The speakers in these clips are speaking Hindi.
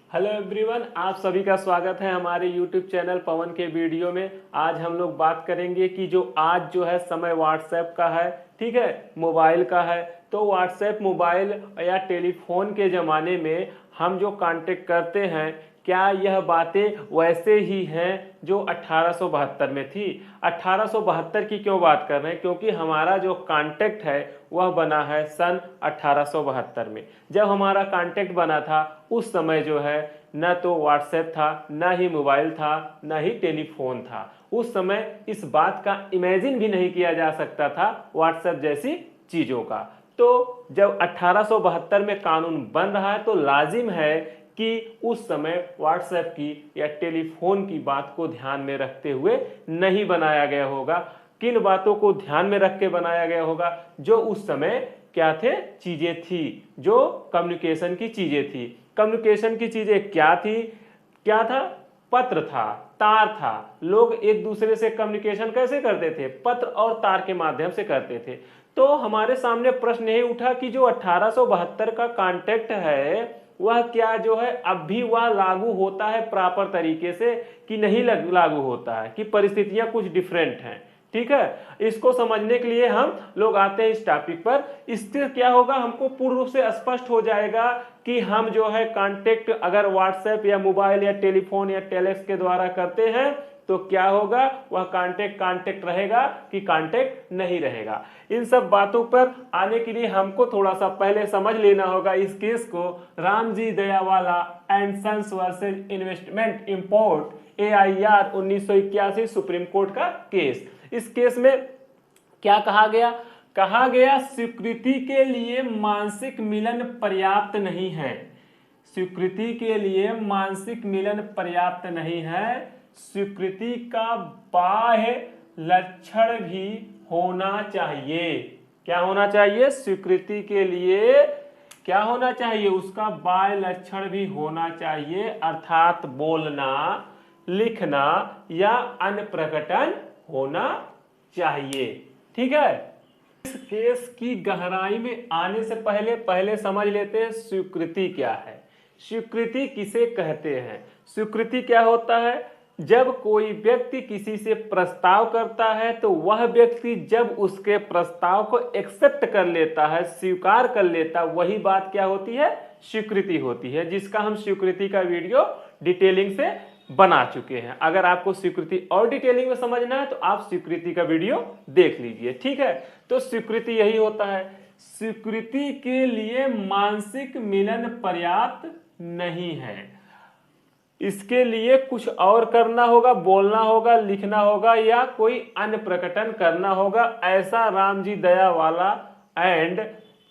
हेलो एवरीवन, आप सभी का स्वागत है हमारे यूट्यूब चैनल पवन के वीडियो में। आज हम लोग बात करेंगे कि जो आज जो है समय व्हाट्सएप का है, ठीक है, मोबाइल का है। तो व्हाट्सएप, मोबाइल या टेलीफोन के ज़माने में हम जो कांटेक्ट करते हैं, क्या यह बातें वैसे ही हैं जो 1872 में थी। 1872 की क्यों बात कर रहे हैं? क्योंकि हमारा जो कांटेक्ट है वह बना है सन 1872 में। जब हमारा कांटेक्ट बना था उस समय जो है न तो व्हाट्सएप था, न ही मोबाइल था, न ही टेलीफोन था। उस समय इस बात का इमेजिन भी नहीं किया जा सकता था व्हाट्सएप जैसी चीज़ों का। तो जब 1872 में कानून बन रहा है तो लाजिम है कि उस समय व्हाट्सएप की या टेलीफोन की बात को ध्यान में रखते हुए नहीं बनाया गया होगा। किन बातों को ध्यान में रख के बनाया गया होगा? जो उस समय क्या थे, चीजें थी, जो कम्युनिकेशन की चीजें थी। कम्युनिकेशन की चीजें क्या थी? क्या था? पत्र था, तार था। लोग एक दूसरे से कम्युनिकेशन कैसे करते थे? पत्र और तार के माध्यम से करते थे। तो हमारे सामने प्रश्न यही उठा कि जो 1872 का कॉन्टेक्ट है वह क्या जो है अब भी वह लागू होता है प्रॉपर तरीके से कि नहीं लागू होता है, कि परिस्थितियां कुछ डिफरेंट हैं। ठीक है, इसको समझने के लिए हम लोग आते हैं इस टॉपिक पर। इससे क्या होगा, हमको पूर्ण रूप से स्पष्ट हो जाएगा कि हम जो है कांटेक्ट अगर व्हाट्सएप या मोबाइल या टेलीफोन या टेलेक्स के द्वारा करते हैं तो क्या होगा, वह कांटेक्ट कांटेक्ट रहेगा कि कांटेक्ट नहीं रहेगा। इन सब बातों पर आने के लिए हमको थोड़ा सा पहले समझ लेना होगा इस केस को, Ramji Dayawala and sons versus investment import AIR 1981 Supreme Court का केस। इस केस में क्या कहा गया? कहा गया स्वीकृति के लिए मानसिक मिलन पर्याप्त नहीं है। स्वीकृति के लिए मानसिक मिलन पर्याप्त नहीं है, स्वीकृति का बाह्य लक्षण भी होना चाहिए। क्या होना चाहिए? स्वीकृति के लिए क्या होना चाहिए? उसका बाह्य लक्षण भी होना चाहिए, अर्थात बोलना, लिखना या अन्य प्रकटन होना चाहिए। ठीक है, इस केस की गहराई में आने से पहले पहले समझ लेते हैं स्वीकृति क्या है। स्वीकृति किसे कहते हैं? स्वीकृति क्या होता है? जब कोई व्यक्ति किसी से प्रस्ताव करता है तो वह व्यक्ति जब उसके प्रस्ताव को एक्सेप्ट कर लेता है, स्वीकार कर लेता, वही बात क्या होती है? स्वीकृति होती है, जिसका हम स्वीकृति का वीडियो डिटेलिंग से बना चुके हैं। अगर आपको स्वीकृति और डिटेलिंग में समझना है तो आप स्वीकृति का वीडियो देख लीजिए। ठीक है, तो स्वीकृति यही होता है। स्वीकृति के लिए मानसिक मिलन पर्याप्त नहीं है, इसके लिए कुछ और करना होगा, बोलना होगा, लिखना होगा या कोई अन्य प्रकटन करना होगा, ऐसा Ramji Dayawala and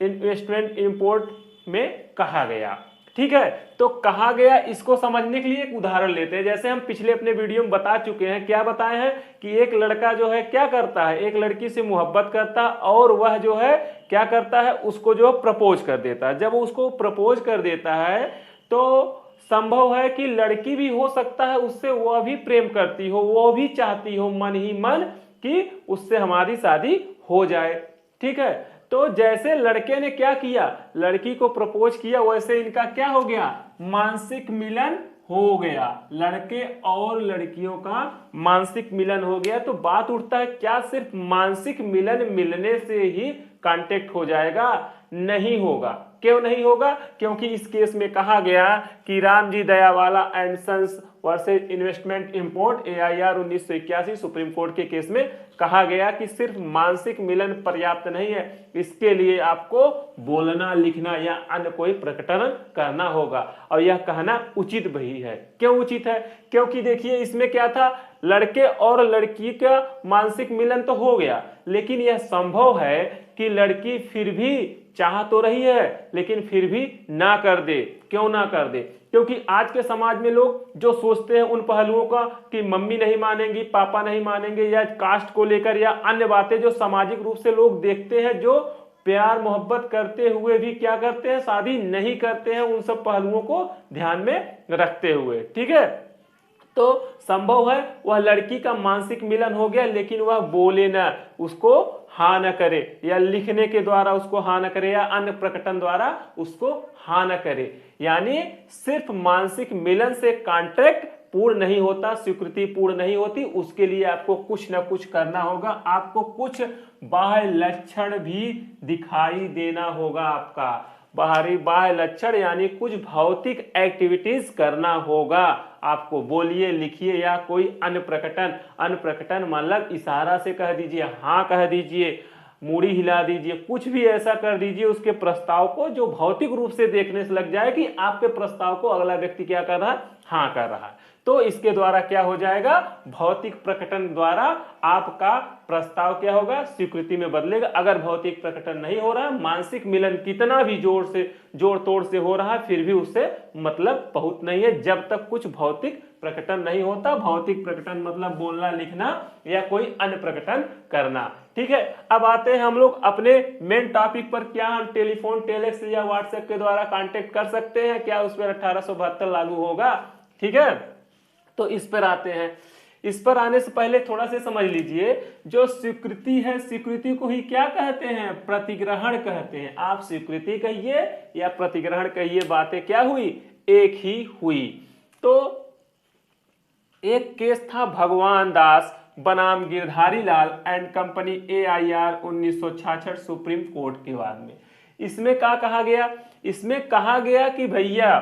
investment import में कहा गया। ठीक है, तो कहा गया, इसको समझने के लिए एक उदाहरण लेते हैं। जैसे हम पिछले अपने वीडियो में बता चुके हैं, क्या बताए हैं कि एक लड़का जो है क्या करता है, एक लड़की से मोहब्बत करता है और वह जो है क्या करता है, उसको जो प्रपोज कर देता है। जब वो उसको प्रपोज कर देता है तो संभव है कि लड़की भी हो सकता है उससे वह भी प्रेम करती हो, वो भी चाहती हो मन ही मन कि उससे हमारी शादी हो जाए। ठीक है, तो जैसे लड़के ने क्या किया, लड़की को प्रपोज किया, वैसे इनका क्या हो गया, मानसिक मिलन हो गया। लड़के और लड़कियों का मानसिक मिलन हो गया। तो बात उठता है, क्या सिर्फ मानसिक मिलन मिलने से ही कांटेक्ट हो जाएगा? नहीं होगा। क्यों नहीं होगा? क्योंकि इस केस में कहा गया कि Ramji Dayawala and sons versus investment import AIR 1981 Supreme Court के केस में कहा गया कि सिर्फ मानसिक मिलन पर्याप्त नहीं है, इसके लिए आपको बोलना, लिखना या अन्य कोई प्रकटन करना होगा। और यह कहना उचित भी है। क्यों उचित है? क्योंकि देखिए इसमें क्या था, लड़के और लड़की का मानसिक मिलन तो हो गया, लेकिन यह संभव है कि लड़की फिर भी चाह तो रही है लेकिन फिर भी ना कर दे। क्यों ना कर दे? क्योंकि आज के समाज में लोग जो सोचते हैं उन पहलुओं का कि मम्मी नहीं मानेंगी, पापा नहीं मानेंगे, या कास्ट को लेकर या अन्य बातें जो सामाजिक रूप से लोग देखते हैं, जो प्यार मोहब्बत करते हुए भी क्या करते हैं, शादी नहीं करते हैं, उन सब पहलुओं को ध्यान में रखते हुए। ठीक है, तो संभव है वह लड़की का मानसिक मिलन हो गया लेकिन वह बोले ना, उसको हाँ न करे, या लिखने के द्वारा उसको हाँ न करे, या अन्य प्रकटन द्वारा उसको हाँ न करे। यानी सिर्फ मानसिक मिलन से कॉन्ट्रैक्ट पूर्ण नहीं होता, स्वीकृति पूर्ण नहीं होती, उसके लिए आपको कुछ ना कुछ करना होगा, आपको कुछ बाह्य लक्षण भी दिखाई देना होगा। आपका बाह्य लक्षण यानी कुछ भौतिक एक्टिविटीज करना होगा आपको, बोलिए लिखिए या कोई अन्य प्रकटन मतलब इशारा से कह दीजिए, हाँ कह दीजिए, मूड़ी हिला दीजिए, कुछ भी ऐसा कर दीजिए उसके प्रस्ताव को जो भौतिक रूप से देखने से लग जाए कि आपके प्रस्ताव को अगला व्यक्ति क्या कर रहा है, हाँ कर रहा है। तो इसके द्वारा क्या हो जाएगा, भौतिक प्रकटन द्वारा आपका प्रस्ताव क्या होगा, स्वीकृति में बदलेगा। अगर भौतिक प्रकटन नहीं हो रहा, मानसिक मिलन कितना भी जोड़ तोड़ से हो रहा है, फिर भी उससे मतलब बहुत नहीं है, जब तक कुछ भौतिक प्रकटन नहीं होता। भौतिक प्रकटन मतलब बोलना लिखना या कोई अन्य प्रकटन करना। ठीक है, अब आते हैं हम लोग अपने मेन टॉपिक पर। क्या हम टेलीफोन, टेलेक्स या व्हाट्सएप के द्वारा कांटेक्ट कर सकते हैं, क्या उस पर 1872 लागू होगा? ठीक है, तो इस पर आते हैं। इस पर आने से पहले थोड़ा सा समझ लीजिए, जो स्वीकृति है, स्वीकृति को ही क्या कहते हैं, प्रतिग्रहण कहते हैं। आप स्वीकृति कहिए या प्रतिग्रहण कहिए, बातें क्या हुई, एक ही हुई। तो एक केस था भगवान दास बनाम Girdhari Lal and company AIR 1966 Supreme Court के बाद में। इसमें क्या कहा गया, इसमें कहा गया कि भैया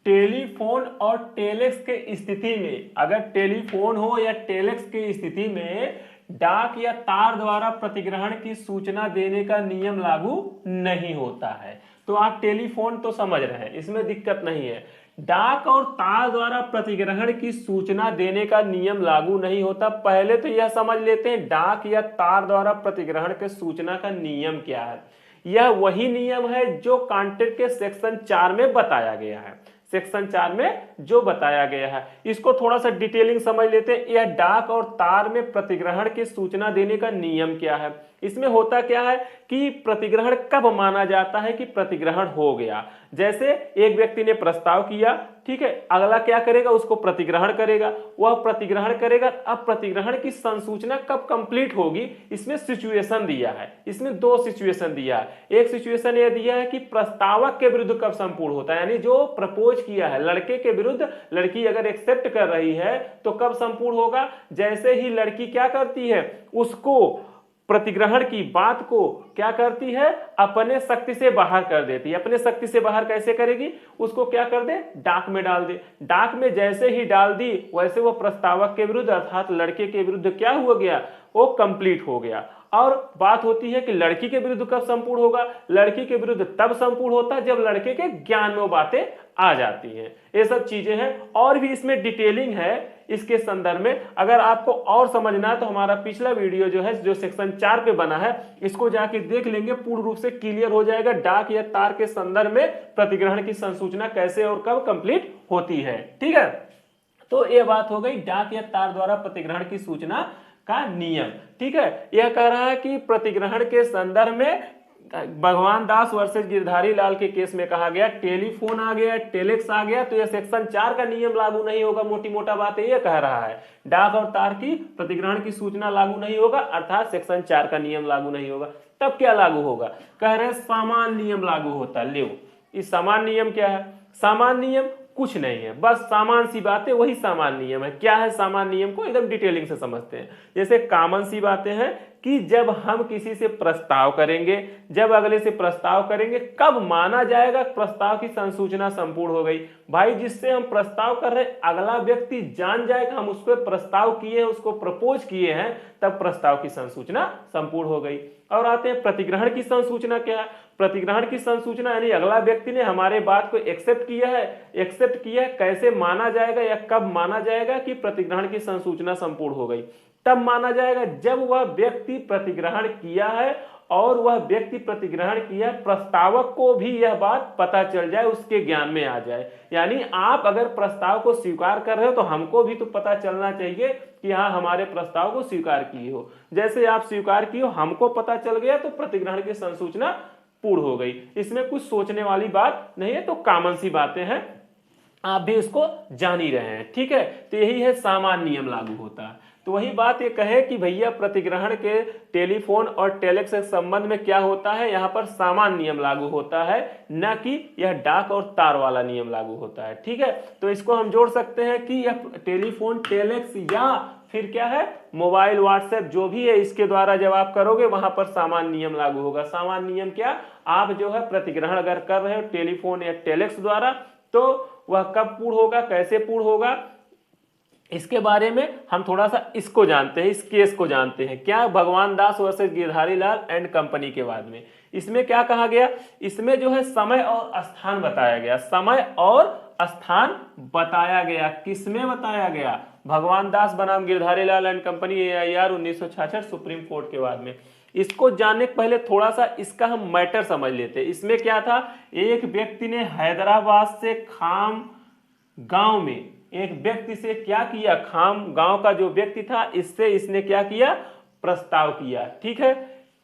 टेलीफोन और टेलेक्स के स्थिति में, अगर टेलीफोन हो या टेलेक्स की स्थिति में डाक या तार द्वारा प्रतिग्रहण की सूचना देने का नियम लागू नहीं होता है। तो आप टेलीफोन तो समझ रहे हैं, इसमें दिक्कत नहीं है। डाक और तार द्वारा प्रतिग्रहण की सूचना देने का नियम लागू नहीं होता। पहले तो यह समझ लेते हैं डाक या तार द्वारा प्रतिग्रहण के सूचना का नियम क्या है। यह वही नियम है जो कॉन्ट्रैक्ट के सेक्शन 4 में बताया गया है। सेक्शन 4 में जो बताया गया है, इसको थोड़ा सा डिटेलिंग समझ लेते हैं। यह डाक और तार में प्रतिग्रहण की सूचना देने का नियम क्या है। इसमें होता क्या है कि प्रतिग्रहण कब माना जाता है कि प्रतिग्रहण हो गया। जैसे एक व्यक्ति ने प्रस्ताव किया, ठीक है, अगला क्या करेगा, उसको प्रतिग्रहण करेगा, वह प्रतिग्रहण करेगा। अब प्रतिग्रहण की संसूचना कब कंप्लीट होगी, इसमें सिचुएशन दिया है। इसमें 2 सिचुएशन दिया है। एक सिचुएशन यह दिया है कि प्रस्तावक के विरुद्ध कब संपूर्ण होता है, यानी जो प्रपोज किया है लड़के के विरुद्ध लड़की अगर एक्सेप्ट कर रही है तो कब संपूर्ण होगा, जैसे ही लड़की क्या करती है, उसको प्रतिग्रहण की बात को क्या करती है, अपने शक्ति से बाहर कर देती है। अपने शक्ति से बाहर कैसे करेगी, उसको क्या कर दे, डाक में डाल दे। डाक में जैसे ही डाल दी वैसे वो प्रस्तावक के विरुद्ध अर्थात लड़के के विरुद्ध क्या हुआ गया, वो कंप्लीट हो गया। और बात होती है कि लड़की के विरुद्ध कब संपूर्ण होगा, लड़की के विरुद्ध तब संपूर्ण होता है जब लड़के के ज्ञान में वो बातें आ जाती हैं। ये सब चीजें हैं और भी इसमें डिटेलिंग है इसके संदर्भ में। अगर आपको और समझना है तो हमारा पिछला वीडियो जो है, जो सेक्शन 4 पे बना है, इसको जाके देख लेंगे, पूर्ण रूप से क्लियर हो जाएगा डाक या तार के संदर्भ में प्रतिग्रहण की संसूचना कैसे और कब कंप्लीट होती है। ठीक है, तो ये बात हो गई डाक या तार द्वारा प्रतिग्रहण की सूचना का नियम। ठीक है, यह कह रहा है कि प्रतिग्रहण के संदर्भ में भगवान दास वर्सेस गिरधारी लाल के केस में कहा गया टेलीफोन आ गया, टेलेक्स आ गया, तो यह सेक्शन 4 का नियम लागू नहीं होगा। मोटी मोटा बात है, यह कह रहा है डाक और तार की प्रतिग्रहण की सूचना लागू नहीं होगा, अर्थात सेक्शन 4 का नियम लागू नहीं होगा। तब क्या लागू होगा, कह रहे सामान्य नियम लागू होता है। ले, इस सामान्य नियम क्या है, सामान्य नियम कुछ नहीं है, बस सामान्य सी बातें, वही सामान्य नियम है। क्या है सामान्य नियम को एकदम डिटेलिंग से समझते हैं। जैसे कॉमन सी बातें हैं कि जब हम किसी से प्रस्ताव करेंगे, जब अगले से प्रस्ताव करेंगे, कब माना जाएगा प्रस्ताव की संसूचना संपूर्ण हो गई। भाई जिससे हम प्रस्ताव कर रहे हैं अगला व्यक्ति जान जाएगा हम उस पर प्रस्ताव किए हैं, उसको प्रपोज किए हैं, तब प्रस्ताव की संसूचना संपूर्ण हो गई। और आते हैं प्रतिग्रहण की संसूचना क्या है। प्रतिग्रहण की संसूचना यानी अगला व्यक्ति ने हमारे बात को एक्सेप्ट किया है, कैसे माना जाएगा या कब माना जाएगा कि प्रतिग्रहण की संसूचना संपूर्ण हो गई। तब माना जाएगा जब वह व्यक्ति प्रतिग्रहण किया है और वह व्यक्ति प्रतिग्रहण किया, प्रस्तावक को भी यह बात पता चल जाए, उसके ज्ञान में आ जाए। यानी आप अगर प्रस्ताव को स्वीकार कर रहे हो तो हमको भी तो पता चलना चाहिए कि हाँ हमारे प्रस्ताव को स्वीकार किए हो। जैसे आप स्वीकार किए हो, हमको पता चल गया, तो प्रतिग्रहण की संसूचना पूर्ण हो गई। इसमें कुछ सोचने वाली बात नहीं है, तो कॉमन सी बातें हैं, आप भी इसको जान ही रहे हैं। ठीक है, तो यही है सामान्य नियम लागू होता है। तो वही बात ये कहे कि भैया प्रतिग्रहण के टेलीफोन और टेलेक्स के संबंध में क्या होता है, यहाँ पर समान नियम लागू होता है, न कि यह डाक और तार वाला नियम लागू होता है। ठीक है, तो इसको हम जोड़ सकते हैं कि यह टेलीफोन टेलेक्स या फिर क्या है मोबाइल व्हाट्सएप जो भी है, इसके द्वारा जब आप करोगे वहां पर सामान्य नियम लागू होगा। सामान्य नियम क्या, आप जो है प्रतिग्रहण अगर कर रहे हो टेलीफोन या टेलेक्स द्वारा तो वह कब पूर्ण होगा, कैसे पूर्ण होगा, इसके बारे में हम थोड़ा सा इसको जानते हैं, इस केस को जानते हैं। क्या, Bhagwan Das versus Girdhari Lal and company के बाद में इसमें क्या कहा गया, इसमें जो है समय और स्थान बताया गया, समय और स्थान बताया गया। किसमें बताया गया, भगवान दास बनाम Girdhari Lal and company AIR 1966 Supreme Court के बाद में। इसको जानने के पहले थोड़ा सा इसका हम मैटर समझ लेते हैं। इसमें क्या था, एक व्यक्ति ने हैदराबाद से खाम गांव में एक व्यक्ति से क्या किया, खाम गांव का जो व्यक्ति था इससे इसने क्या किया, प्रस्ताव किया। ठीक है,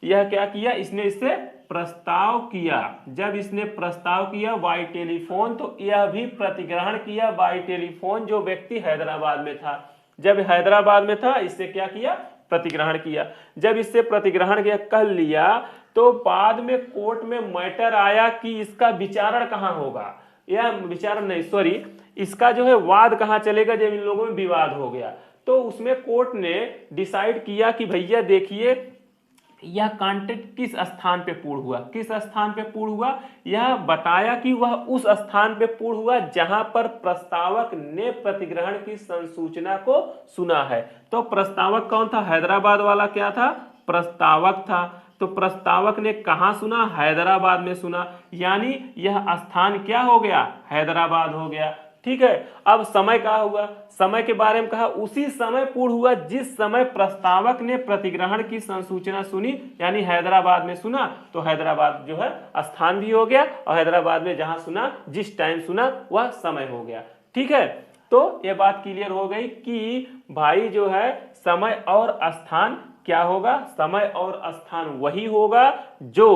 यह क्या किया, इसने इससे प्रस्ताव किया। जब इसने प्रस्ताव किया बाय टेलीफोन, तो यह भी प्रतिग्रहण किया बाय टेलीफोन, जो व्यक्ति हैदराबाद में था। जब हैदराबाद में था इससे क्या किया, प्रतिग्रहण किया। जब इससे प्रतिग्रहण किया कर लिया, तो बाद में कोर्ट में मैटर आया कि इसका विचारण कहाँ होगा, या विचारण नहीं सॉरी, इसका जो है वाद कहाँ चलेगा। जब इन लोगों में विवाद हो गया तो उसमें कोर्ट ने डिसाइड किया कि भैया देखिए यह कॉन्ट्रैक्ट किस स्थान पे पूर्ण हुआ, किस स्थान पे पूर्ण हुआ, यह बताया कि वह उस स्थान पे पूर्ण हुआ जहां पर प्रस्तावक ने प्रतिग्रहण की संसूचना को सुना है। तो प्रस्तावक कौन था, हैदराबाद वाला क्या था, प्रस्तावक था। तो प्रस्तावक ने कहां सुना, हैदराबाद में सुना, यानी यह स्थान क्या हो गया, हैदराबाद हो गया। ठीक है, अब समय क्या हुआ, समय के बारे में कहा उसी समय पूर्ण हुआ जिस समय प्रस्तावक ने प्रतिग्रहण की संसूचना सुनी, यानी हैदराबाद में सुना। तो हैदराबाद जो है स्थान भी हो गया, और हैदराबाद में जहां सुना, जिस टाइम सुना, वह समय हो गया। ठीक है, तो यह बात क्लियर हो गई कि भाई जो है समय और स्थान क्या होगा, समय और स्थान वही होगा जो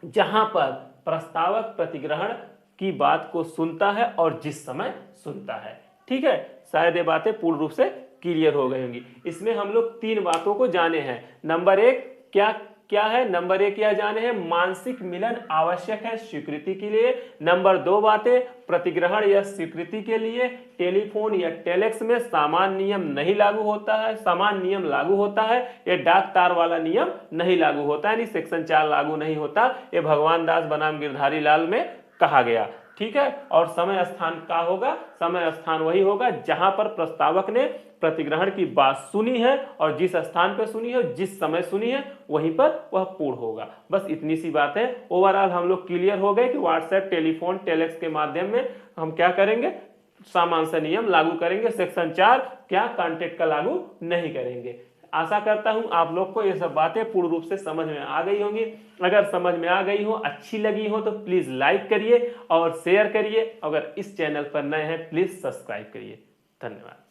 जहां पर प्रस्तावक प्रतिग्रहण की बात को सुनता है और जिस समय सुनता है। ठीक है, शायद ये बातें पूर्ण रूप से क्लियर हो गई होंगी। इसमें हम लोग 3 बातों को जाने हैं। नंबर 1 क्या क्या है, नंबर 1 यह जाने हैं मानसिक मिलन आवश्यक है स्वीकृति के लिए। नंबर 2 बातें, प्रतिग्रहण या स्वीकृति के लिए टेलीफोन या टेलेक्स में समान नियम नहीं लागू होता है, समान नियम लागू होता है, ये डाक तार वाला नियम नहीं लागू होता है, यानी सेक्शन 4 लागू नहीं होता। ये भगवान दास बनाम गिरधारी लाल में कहा गया। ठीक है, और समय स्थान क्या होगा, समय स्थान वही होगा जहां पर प्रस्तावक ने प्रतिग्रहण की बात सुनी है, और जिस स्थान पर सुनी है, जिस समय सुनी है, वहीं पर वह पूर्ण होगा। बस इतनी सी बात है। ओवरऑल हम लोग क्लियर हो गए कि व्हाट्सएप, टेलीफोन, टेलेक्स के माध्यम में हम क्या करेंगे, सामान्य नियम लागू करेंगे, सेक्शन 4 क्या कॉन्ट्रैक्ट का लागू नहीं करेंगे। आशा करता हूं आप लोग को ये सब बातें पूर्ण रूप से समझ में आ गई होंगी। अगर समझ में आ गई हो, अच्छी लगी हो, तो प्लीज लाइक करिए और शेयर करिए। अगर इस चैनल पर नए हैं प्लीज सब्सक्राइब करिए। धन्यवाद।